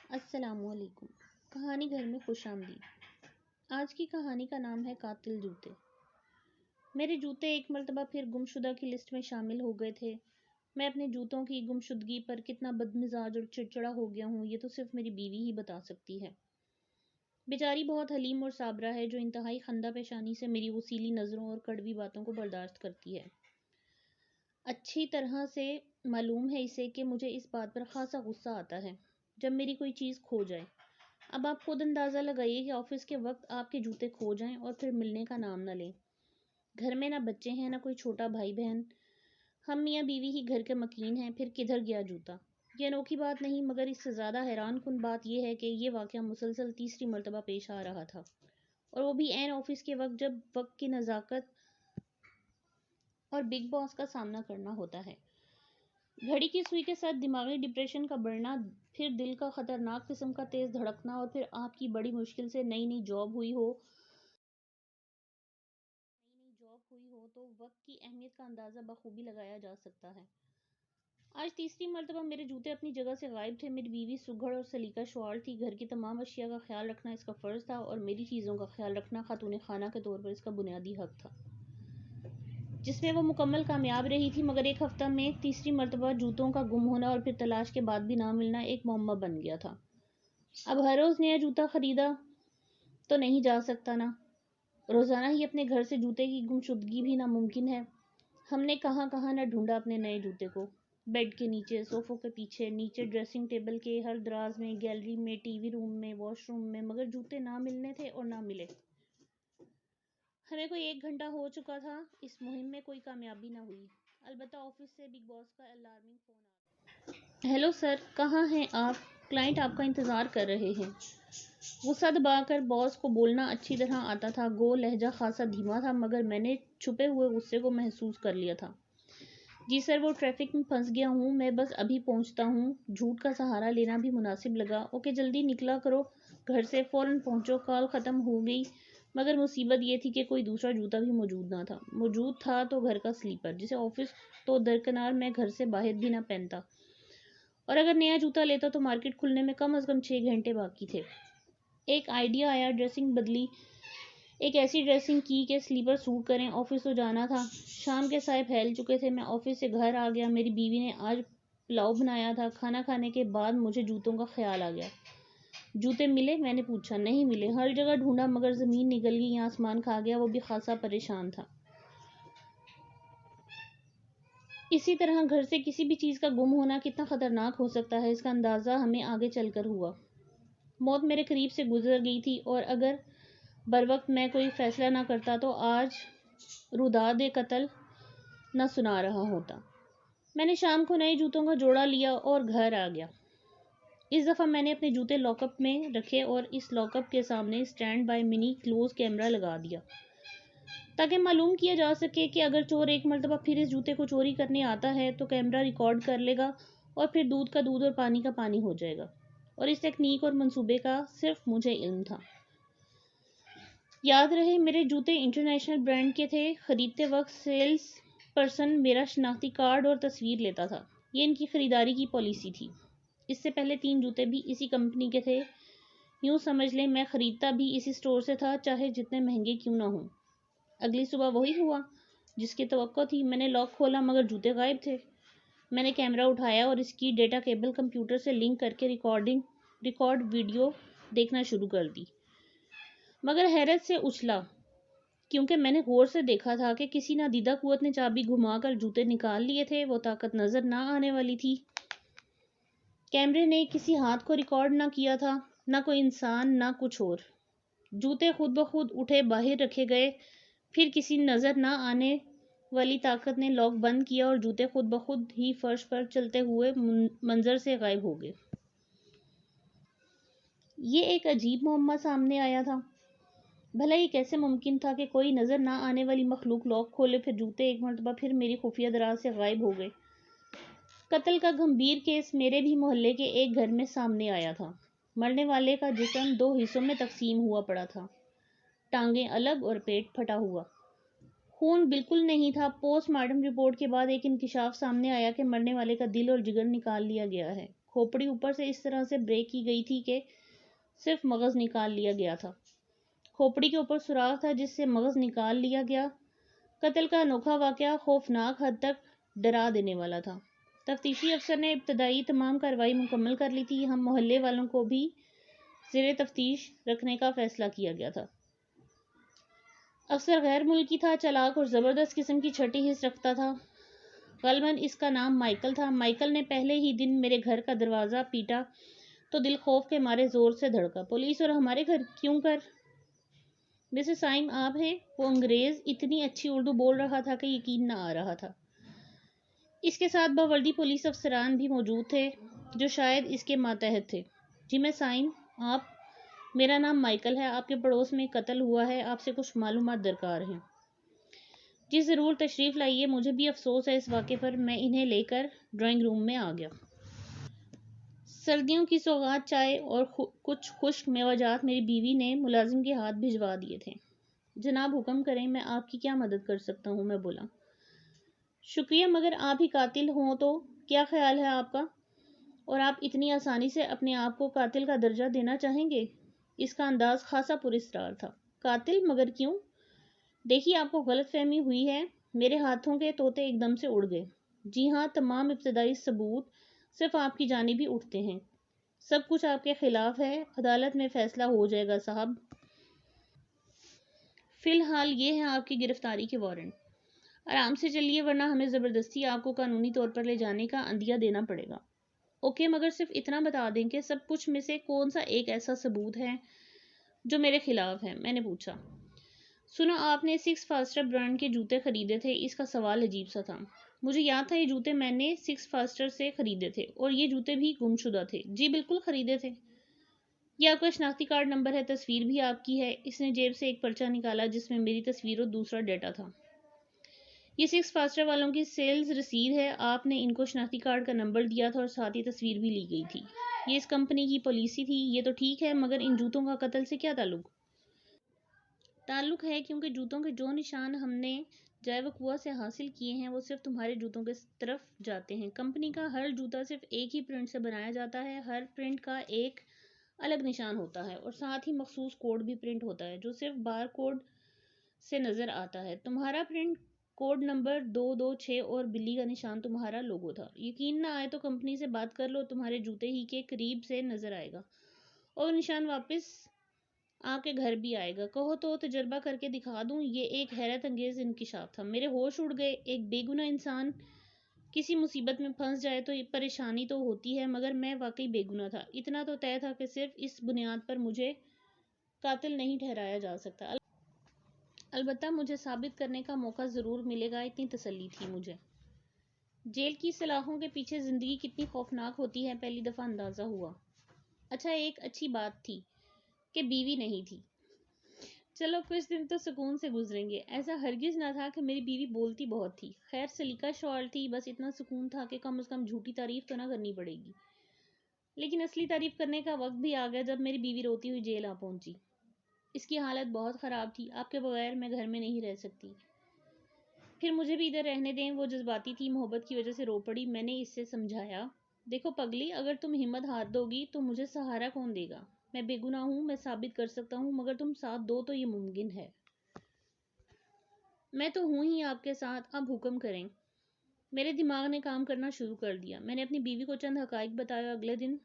السلام علیکم۔ کہانی گھر میں خوش آمدید۔ آج کی کہانی کا نام ہے قاتل جوتے۔ میرے جوتے ایک مرتبہ پھر گمشدہ کی لسٹ میں شامل ہو گئے تھے۔ میں اپنے جوتوں کی گمشدگی پر کتنا بدمزاج اور چڑچڑا ہو گیا ہوں یہ تو صرف میری بیوی ہی بتا سکتی ہے۔ بیچاری بہت حلیم اور صابرہ ہے جو انتہائی خندہ پیشانی سے میری غصیلی نظروں اور کڑوی باتوں کو برداشت کرتی ہے۔ اچھی طرح سے معلوم ہے اسے کہ مجھے اس بات پر خاصا غصہ آتا ہے جب میری کوئی چیز کھو جائے۔ اب آپ خود اندازہ لگائیے کہ آفس کے وقت آپ کے جوتے کھو جائیں اور پھر ملنے کا نام نہ لیں۔ گھر میں نہ بچے ہیں نہ کوئی چھوٹا بھائی بہن، ہم میاں بیوی ہی گھر کے مکین ہیں، پھر کدھر گیا جوتا؟ یہ انوکھی بات نہیں، مگر اس سے زیادہ حیران کن بات یہ ہے کہ یہ واقعہ مسلسل تیسری مرتبہ پیش آ رہا تھا، اور وہ بھی عین آفس کے وقت جب وقت کی نزاکت اور بگ باس کا سامنا کرنا ہوتا ہے۔ گھڑی کی سوئی کے ساتھ دماغی ڈپریشن کا بڑھنا، پھر دل کا خطرناک قسم کا تیز دھڑکنا، اور پھر آپ کی بڑی مشکل سے نئی جاب ہوئی ہو تو وقت کی اہمیت کا اندازہ بخوبی لگایا جا سکتا ہے۔ آج تیسری مرتبہ میرے جوتے اپنی جگہ سے غائب تھے۔ میری بیوی سگھڑ اور سلیقہ شعار تھی، گھر کی تمام اشیاء کا خیال رکھنا اس کا فرض تھا، اور میری چیزوں کا خیال رکھنا خاتون خانہ کے طور پر اس کا بنیادی حق تھا، جس میں وہ مکمل کامیاب رہی تھی۔ مگر ایک ہفتہ میں تیسری مرتبہ جوتوں کا گم ہونا اور پھر تلاش کے بعد بھی نہ ملنا ایک معمہ بن گیا تھا۔ اب ہر روز نیا جوتا خریدا تو نہیں جا سکتا نا، روزانہ ہی اپنے گھر سے جوتے کی گمشدگی بھی ناممکن ہے۔ ہم نے کہاں کہاں نہ ڈھونڈا اپنے نئے جوتے کو، بیڈ کے نیچے، صوفوں کے پیچھے، نیچے ڈریسنگ ٹیبل کے ہر دراز میں، گیلری میں، ٹی وی روم میں، واش روم میں، مگر جوتے نہ ملنے تھے اور نہ ملے۔ ہمیں کوئی 1 گھنٹہ ہو چکا تھا، اس مہم میں کوئی کامیابی نہ ہوئی۔ البتہ آفس سے بگ باس کا الارمنگ فون آ گیا۔ ہیلو سر، کہاں ہیں آپ؟ کلائنٹ آپ کا انتظار کر رہے ہیں۔ غصہ دبا کر باس کو بولنا اچھی طرح آتا تھا، گو لہجہ خاصا دھیما تھا، مگر میں نے چھپے ہوئے غصے کو محسوس کر لیا تھا۔ جی سر، وہ ٹریفک میں پھنس گیا ہوں، میں بس ابھی پہنچتا ہوں۔ جھوٹ کا سہارا لینا بھی مناسب لگا۔ اوکے، جلدی نکلا کرو گھر سے، فوراً پہنچو، کال ختم ہو گئی۔ مگر مصیبت یہ تھی کہ کوئی دوسرا جوتا بھی موجود نہ تھا۔ موجود تھا تو گھر کا سلیپر، جسے آفس تو درکنار میں گھر سے باہر بھی نہ پہنتا، اور اگر نیا جوتا لیتا تو مارکیٹ کھلنے میں کم از کم 6 گھنٹے باقی تھے۔ ایک آئیڈیا آیا، ڈریسنگ بدلی، ایک ایسی ڈریسنگ کی کہ سلیپر سوٹ کریں۔ آفس تو جانا تھا، شام کے سائے پھیل چکے تھے۔ میں آفس سے گھر آ گیا، میری بیوی نے آج پلاؤ بنایا تھا۔ کھانا کھانے کے بعد مجھے جوتوں کا خیال آ گیا۔ جوتے ملے؟ میں نے پوچھا۔ نہیں ملے، ہر جگہ ڈھونڈا مگر زمین نگل گئی، آسمان کھا گیا۔ وہ بھی خاصا پریشان تھا۔ اسی طرح گھر سے کسی بھی چیز کا گم ہونا کتنا خطرناک ہو سکتا ہے، اس کا اندازہ ہمیں آگے چل کر ہوا۔ موت میرے قریب سے گزر گئی تھی، اور اگر بروقت میں کوئی فیصلہ نہ کرتا تو آج روداد قتل نہ سنا رہا ہوتا۔ میں نے شام کو نئے جوتوں کا جوڑا لیا اور گھر آ گیا۔ اس دفعہ میں نے اپنے جوتے لاک اپ میں رکھے اور اس لاک اپ کے سامنے stand by mini close camera لگا دیا، تاکہ معلوم کیا جا سکے کہ اگر چور ایک مرتبہ پھر اس جوتے کو چوری کرنے آتا ہے تو کیمرہ ریکارڈ کر لے گا، اور پھر دودھ کا دودھ اور پانی کا پانی ہو جائے گا۔ اور اس تکنیک اور منصوبے کا صرف مجھے علم تھا۔ یاد رہے، میرے جوتے انٹرنیشنل برانڈ کے تھے۔ خریدتے وقت سیلز پرسن میرا شناختی کارڈ اور تصویر لیتا تھا، یہ ان کی خریداری کی پالیسی تھی۔ اس سے پہلے 3 جوتے بھی اسی کمپنی کے تھے۔ یوں سمجھ لیں میں خریدتا بھی اسی سٹور سے تھا، چاہے جتنے مہنگے کیوں نہ ہوں۔ اگلی صبح وہی ہوا جس کی توقع تھی۔ میں نے لاک کھولا مگر جوتے غائب تھے۔ میں نے کیمرہ اٹھایا اور اس کی ڈیٹا کیبل کمپیوٹر سے لنک کر کے ریکارڈ ویڈیو دیکھنا شروع کر دی، مگر حیرت سے اچھلا، کیونکہ میں نے غور سے دیکھا تھا کہ کسی نادیدہ قوت نے چابی گھما کر جوتے نکال لیے تھے۔ وہ طاقت نظر نہ آنے والی تھی۔ کیمرے نے کسی ہاتھ کو ریکارڈ نہ کیا تھا، نہ کوئی انسان، نہ کچھ اور۔ جوتے خود بخود اٹھے باہر رکھے گئے، پھر کسی نظر نہ آنے والی طاقت نے لاک بند کیا اور جوتے خود بخود ہی فرش پر چلتے ہوئے منظر سے غائب ہو گئے۔ یہ ایک عجیب معمہ سامنے آیا تھا۔ بھلا یہ کیسے ممکن تھا کہ کوئی نظر نہ آنے والی مخلوق لاک کھولے، پھر جوتے ایک مرتبہ پھر میری خفیہ دراز سے غائب ہو گئے؟ قتل کا گھمبیر کیس میرے بھی محلے کے ایک گھر میں سامنے آیا تھا۔ مرنے والے کا جسم 2 حصوں میں تقسیم ہوا پڑا تھا، ٹانگیں الگ اور پیٹ پھٹا ہوا۔ خون بالکل نہیں تھا۔ پوسٹ مارٹم رپورٹ کے بعد ایک انکشاف سامنے آیا کہ مرنے والے کا دل اور جگر نکال لیا گیا ہے۔ کھوپڑی اوپر سے اس طرح سے بریک کی گئی تھی کہ صرف مغز نکال لیا گیا تھا۔ کھوپڑی کے اوپر سوراخ تھا جس سے مغز نکال لیا گیا۔ قتل کا انوکھا واقعہ خوفناک حد تک ڈرا دینے والا تھا۔ تفتیشی افسر نے ابتدائی تمام کارروائی مکمل کر لی تھی۔ ہم محلے والوں کو بھی زیر تفتیش رکھنے کا فیصلہ کیا گیا تھا۔ افسر غیر ملکی تھا، چالاک اور زبردست قسم کی چھٹی حس رکھتا تھا۔ غالباً اس کا نام مائیکل تھا۔ مائیکل نے پہلے ہی دن میرے گھر کا دروازہ پیٹا تو دل خوف کے مارے زور سے دھڑکا۔ پولیس اور ہمارے گھر کیوں کر؟ مسز سائم آپ ہیں؟ وہ انگریز اتنی اچھی اردو بول رہا تھا کہ یقین نہ آ رہا تھا۔ اس کے ساتھ باوردی پولیس افسران بھی موجود تھے جو شاید اس کے ماتحت تھے۔ جی میں سائم، آپ؟ میرا نام مائیکل ہے، آپ کے پڑوس میں قتل ہوا ہے، آپ سے کچھ معلومات درکار ہیں۔ جی ضرور، تشریف لائیے، مجھے بھی افسوس ہے اس واقعے پر۔ میں انہیں لے کر ڈرائنگ روم میں آ گیا۔ سردیوں کی سوغات چائے اور کچھ خشک میوہ جات میری بیوی نے ملازم کے ہاتھ بھجوا دیے تھے۔ جناب حکم کریں، میں آپ کی کیا مدد کر سکتا ہوں؟ میں بولا۔ شکریہ، مگر آپ ہی قاتل ہوں تو کیا خیال ہے آپ کا؟ اور آپ اتنی آسانی سے اپنے آپ کو قاتل کا درجہ دینا چاہیں گے؟ اس کا انداز خاصا پراسرار تھا۔ قاتل؟ مگر کیوں؟ دیکھیے، آپ کو غلط فہمی ہوئی ہے۔ میرے ہاتھوں کے طوطے ایک دم سے اڑ گئے۔ جی ہاں، تمام ابتدائی ثبوت صرف آپ کی جانب ہی اٹھتے ہیں۔ سب کچھ آپ کے خلاف ہے۔ عدالت میں فیصلہ ہو جائے گا صاحب۔ فی الحال یہ ہے آپ کی گرفتاری کے وارنٹ۔ آرام سے چلیے ورنہ ہمیں زبردستی آپ کو قانونی طور پر لے جانے کا عندیہ دینا پڑے گا۔ اوکے، مگر صرف اتنا بتا دیں کہ سب کچھ میں سے کون سا ایک ایسا ثبوت ہے جو میرے خلاف ہے؟ میں نے پوچھا۔ سنو، آپ نے سکس فاسٹر برانڈ کے جوتے خریدے تھے۔ اس کا سوال عجیب سا تھا۔ مجھے یاد تھا یہ جوتے میں نے سکس فاسٹر سے خریدے تھے، اور یہ جوتے بھی گمشدہ تھے۔ جی بالکل خریدے تھے۔ یہ آپ کا شناختی کارڈ نمبر ہے، تصویر بھی آپ کی ہے۔ اس نے جیب سے ایک پرچہ نکالا جس میں میری تصویر اور دوسرا ڈیٹا تھا۔ یہ سکس فاسٹر والوں کی سیلز رسید ہے۔ آپ نے ان کو شناختی کارڈ کا نمبر دیا تھا اور ساتھ ہی تصویر بھی لی گئی تھی۔ یہ اس کمپنی کی پالیسی تھی۔ یہ تو ٹھیک ہے، مگر ان جوتوں کا قتل سے کیا تعلق؟ تعلق ہے کیونکہ جوتوں کے جو نشان ہم نے جائے وقوع سے حاصل کیے ہیں وہ صرف تمہارے جوتوں کے طرف جاتے ہیں۔ کمپنی کا ہر جوتا صرف ایک ہی پرنٹ سے بنایا جاتا ہے۔ ہر پرنٹ کا ایک الگ نشان ہوتا ہے اور ساتھ ہی مخصوص کوڈ بھی پرنٹ ہوتا ہے جو صرف بار کوڈ سے نظر آتا ہے۔ تمہارا پرنٹ کوڈ نمبر 226 اور بلی کا نشان تمہارا لوگو تھا۔ یقین نہ آئے تو کمپنی سے بات کر لو، تمہارے جوتے ہی کے قریب سے نظر آئے گا اور نشان واپس آپ کے گھر بھی آئے گا۔ کہو تو تجربہ کر کے دکھا دوں؟ یہ ایک حیرت انگیز انکشاف تھا۔ میرے ہوش اڑ گئے۔ ایک بے گناہ انسان کسی مصیبت میں پھنس جائے تو پریشانی تو ہوتی ہے، مگر میں واقعی بے گناہ تھا۔ اتنا تو طے تھا کہ صرف اس بنیاد پر مجھے قاتل نہیں ٹھہرایا جا سکتا۔ البتہ مجھے ثابت کرنے کا موقع ضرور ملے گا، اتنی تسلی تھی مجھے۔ جیل کی سلاخوں کے پیچھے زندگی کتنی خوفناک ہوتی ہے، پہلی دفعہ اندازہ ہوا۔ اچھا، ایک اچھی بات تھی کہ بیوی نہیں تھی۔ چلو کچھ دن تو سکون سے گزریں گے۔ ایسا ہرگز نہ تھا کہ میری بیوی بولتی بہت تھی۔ خیر سلیقہ شعار تھی، بس اتنا سکون تھا کہ کم از کم جھوٹی تعریف تو نہ کرنی پڑے گی۔ لیکن اصلی تعریف کرنے کا وقت بھی آ گیا جب میری بیوی روتی ہوئی جیل آ پہنچی۔ اس کی حالت بہت خراب تھی۔ آپ کے بغیر میں گھر میں نہیں رہ سکتی۔ پھر مجھے بھی ادھر رہنے دیں۔ وہ جذباتی تھی، محبت کی وجہ سے رو پڑی۔ میں نے اس سے سمجھایا، دیکھو پگلی، اگر تم ہمت ہار دو گی تو مجھے سہارا کون دے گا؟ میں بے گناہ ہوں، میں ثابت کر سکتا ہوں، مگر تم ساتھ دو تو یہ ممکن ہے۔ میں تو ہوں ہی آپ کے ساتھ، اب حکم کریں۔ میرے دماغ نے کام کرنا شروع کر دیا۔ میں نے اپنی بیوی کو چند حقائق بتایا، اگلے دن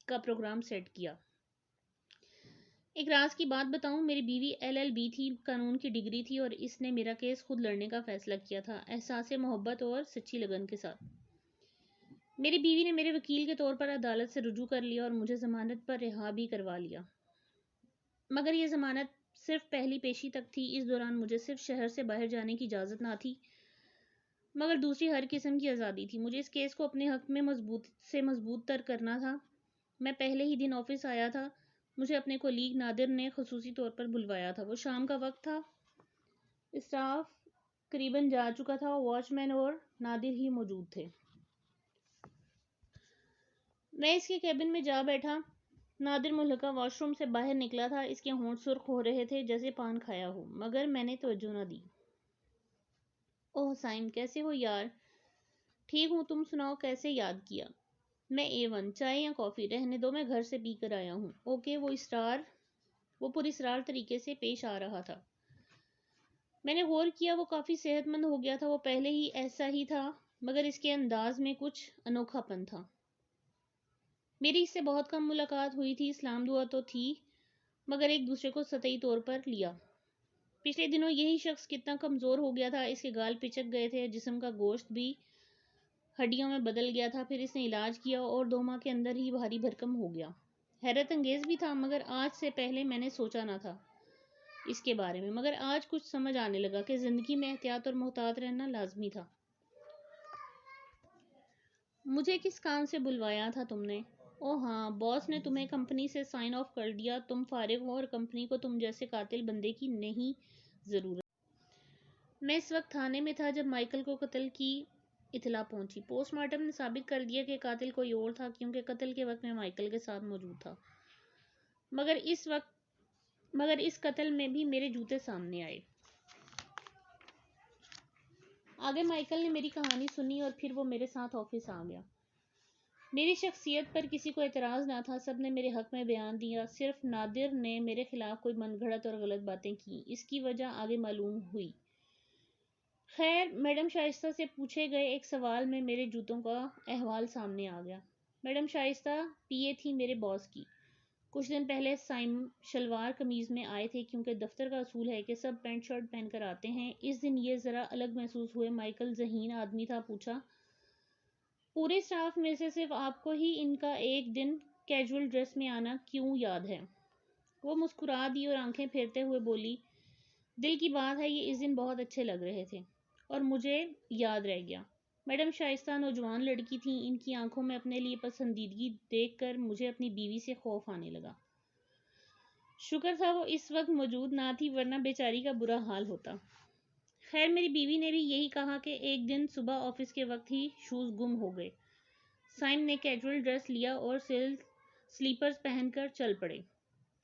کا پروگرام سیٹ کیا۔ ایک راز کی بات بتاؤں، میری بیوی LL.B تھی، قانون کی ڈگری تھی، اور اس نے میرا کیس خود لڑنے کا فیصلہ کیا تھا، احساس محبت اور سچی لگن کے ساتھ۔ میری بیوی نے میرے وکیل کے طور پر عدالت سے رجوع کر لیا اور مجھے ضمانت پر رہا بھی کروا لیا۔ مگر یہ ضمانت صرف پہلی پیشی تک تھی۔ اس دوران مجھے صرف شہر سے باہر جانے کی اجازت نہ تھی، مگر دوسری ہر قسم کی آزادی تھی۔ مجھے اس کیس کو اپنے حق میں مضبوط تر کرنا تھا۔ میں پہلے ہی دن آفس آیا تھا۔ مجھے اپنے کولیگ نادر نے خصوصی طور پر بلوایا تھا۔ وہ شام کا وقت تھا، اسٹاف قریباً جا چکا تھا، واچ مین اور نادر ہی موجود تھے۔ میں اس کے کیبن میں جا بیٹھا۔ نادر ملحقہ واش روم سے باہر نکلا تھا۔ اس کے ہونٹ سرخ ہو رہے تھے جیسے پان کھایا ہو، مگر میں نے توجہ نہ دی۔ اوہ سائم، کیسے ہو یار؟ ٹھیک ہوں، تم سناؤ، کیسے یاد کیا؟ میں A1 چائے یا کافی رہنے دو، میں گھر سے پی کر آیا ہوں۔ اوکے، وہ پراسرار طریقے سے پیش آ رہا تھا۔ میں نے غور کیا، وہ کافی صحت مند ہو گیا تھا۔ وہ پہلے ہی ایسا ہی تھا، مگر اس کے انداز میں کچھ انوکھا پن تھا۔ میری اس سے بہت کم ملاقات ہوئی تھی، سلام دعا تو تھی، مگر ایک دوسرے کو سطحی طور پر لیا۔ پچھلے دنوں یہی شخص کتنا کمزور ہو گیا تھا، اس کے گال پچک گئے تھے، جسم کا گوشت بھی ہڈیوں میں بدل گیا تھا۔ پھر اس نے علاج کیا اور 2 ماہ کے اندر ہی بھاری بھرکم ہو گیا۔ حیرت انگیز بھی تھا، مگر آج سے پہلے میں نے سوچا نہ تھا اس کے بارے میں، مگر آج کچھ سمجھ آنے لگا کہ زندگی میں احتیاط اور محتاط رہنا لازمی تھا۔ مجھے کس کام سے بلوایا تھا تم نے؟ اوہ ہاں، باس نے تمہیں کمپنی سے سائن آف کر دیا، تم فارغ ہو اور کمپنی کو تم جیسے قاتل بندے کی نہیں ضرورت۔ میں اس وقت تھانے میں تھا جب مائیکل کو قتل کی اطلاع پہنچی۔ پوسٹ مارٹم نے ثابت کر دیا کہ قاتل کوئی اور تھا، کیونکہ قتل کے وقت میں مائیکل کے ساتھ موجود تھا۔ مگر اس قتل میں بھی میرے جوتے سامنے آئے۔ آگے مائیکل نے میری کہانی سنی اور پھر وہ میرے ساتھ آفس آ گیا۔ میری شخصیت پر کسی کو اعتراض نہ تھا، سب نے میرے حق میں بیان دیا، صرف نادر نے میرے خلاف کوئی من گھڑت اور غلط باتیں کیں۔ اس کی وجہ آگے معلوم ہوئی۔ خیر، میڈم شائستہ سے پوچھے گئے ایک سوال میں میرے جوتوں کا احوال سامنے آ گیا۔ میڈم شائستہ PA تھی میرے باس کی۔ کچھ دن پہلے سائم شلوار قمیض میں آئے تھے، کیونکہ دفتر کا اصول ہے کہ سب پینٹ شرٹ پہن کر آتے ہیں۔ اس دن یہ ذرا الگ محسوس ہوئے۔ مائیکل ذہین آدمی تھا، پوچھا، پورے اسٹاف میں سے صرف آپ کو ہی ان کا ایک دن کیجول ڈریس میں آنا کیوں یاد ہے؟ وہ مسکرا دی اور آنکھیں پھیرتے ہوئے بولی، دل کی بات ہے، یہ اس دن بہت اچھے لگ رہے تھے اور مجھے یاد رہ گیا۔ میڈم شائستہ نوجوان لڑکی تھیں، ان کی آنکھوں میں اپنے لیے پسندیدگی دیکھ کر مجھے اپنی بیوی سے خوف آنے لگا۔ شکر تھا وہ اس وقت موجود نہ تھی، ورنہ بیچاری کا برا حال ہوتا۔ خیر، میری بیوی نے بھی یہی کہا کہ ایک دن صبح آفس کے وقت ہی شوز گم ہو گئے۔ سائم نے کیجول ڈریس لیا اور سلیپرز پہن کر چل پڑے۔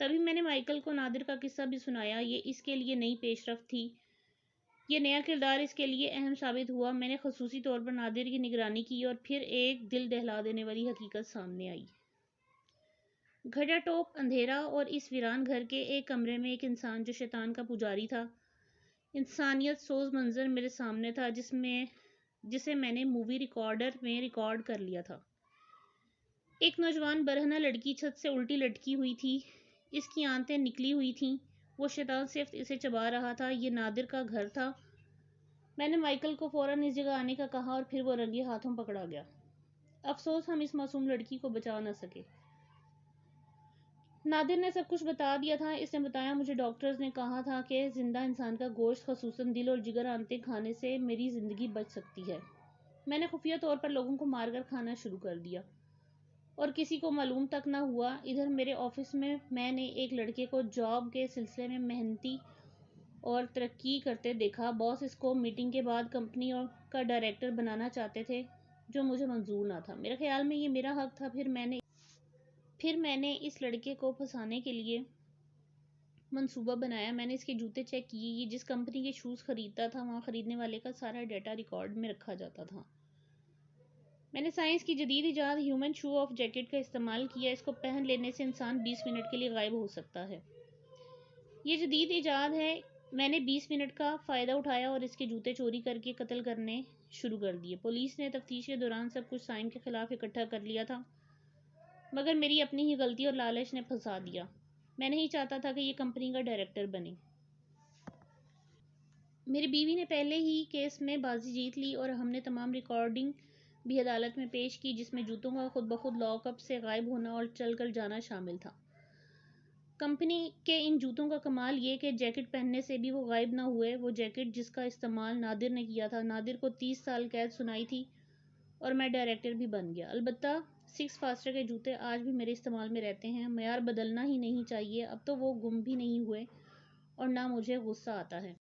تبھی میں نے مائیکل کو نادر کا قصہ بھی سنایا۔ یہ اس کے لیے نئی پیش رفت تھی، یہ نیا کردار اس کے لیے اہم ثابت ہوا۔ میں نے خصوصی طور پر نادر کی نگرانی کی اور پھر ایک دل دہلا دینے والی حقیقت سامنے آئی۔ گھٹا ٹوپ اندھیرا اور اس ویران گھر کے ایک کمرے میں ایک انسان جو شیطان کا پجاری تھا، انسانیت سوز منظر میرے سامنے تھا، جسے میں نے مووی ریکارڈر میں ریکارڈ کر لیا تھا۔ ایک نوجوان برہنہ لڑکی چھت سے الٹی لٹکی ہوئی تھی، اس کی آنتیں نکلی ہوئی تھیں، وہ شیطان صرف اسے چبا رہا تھا۔ یہ نادر کا گھر تھا۔ میں نے مائیکل کو فوراً اس جگہ آنے کا کہا اور پھر وہ رنگے ہاتھوں پکڑا گیا۔ افسوس ہم اس معصوم لڑکی کو بچا نہ سکے۔ نادر نے سب کچھ بتا دیا تھا۔ اس نے بتایا، مجھے ڈاکٹرز نے کہا تھا کہ زندہ انسان کا گوشت، خصوصاً دل اور جگر آنتیں کھانے سے میری زندگی بچ سکتی ہے۔ میں نے خفیہ طور پر لوگوں کو مار کر کھانا شروع کر دیا اور کسی کو معلوم تک نہ ہوا۔ ادھر میرے آفس میں نے ایک لڑکے کو جاب کے سلسلے میں محنتی اور ترقی کرتے دیکھا۔ باس اس کو میٹنگ کے بعد کمپنی کا ڈائریکٹر بنانا چاہتے تھے، جو مجھے منظور نہ تھا۔ میرے خیال میں یہ میرا حق تھا۔ پھر میں نے اس لڑکے کو پھنسانے کے لیے منصوبہ بنایا۔ میں نے اس کے جوتے چیک کیے، یہ جس کمپنی کے شوز خریدتا تھا وہاں خریدنے والے کا سارا ڈیٹا ریکارڈ میں رکھا جاتا تھا۔ میں نے سائنس کی جدید ایجاد ہیومن شو آف جیکٹ کا استعمال کیا۔ اس کو پہن لینے سے انسان 20 منٹ کے لیے غائب ہو سکتا ہے۔ یہ جدید ایجاد ہے۔ میں نے 20 منٹ کا فائدہ اٹھایا اور اس کے جوتے چوری کر کے قتل کرنے شروع کر دیے۔ پولیس نے تفتیش کے دوران سب کچھ سائم کے خلاف اکٹھا کر لیا تھا، مگر میری اپنی ہی غلطی اور لالچ نے پھنسا دیا۔ میں نہیں چاہتا تھا کہ یہ کمپنی کا ڈائریکٹر بنے۔ میری بیوی نے پہلے ہی کیس میں بازی جیت لی اور ہم نے تمام ریکارڈنگ بھی عدالت میں پیش کی، جس میں جوتوں کا خود بخود لاک اپ سے غائب ہونا اور چل کر جانا شامل تھا۔ کمپنی کے ان جوتوں کا کمال یہ کہ جیکٹ پہننے سے بھی وہ غائب نہ ہوئے۔ وہ جیکٹ جس کا استعمال نادر نے کیا تھا، نادر کو 30 سال قید سنائی تھی اور میں ڈائریکٹر بھی بن گیا۔ البتہ 6 فاسٹر کے جوتے آج بھی میرے استعمال میں رہتے ہیں۔ معیار بدلنا ہی نہیں چاہیے۔ اب تو وہ گم بھی نہیں ہوئے اور نہ مجھے غصہ آتا ہے۔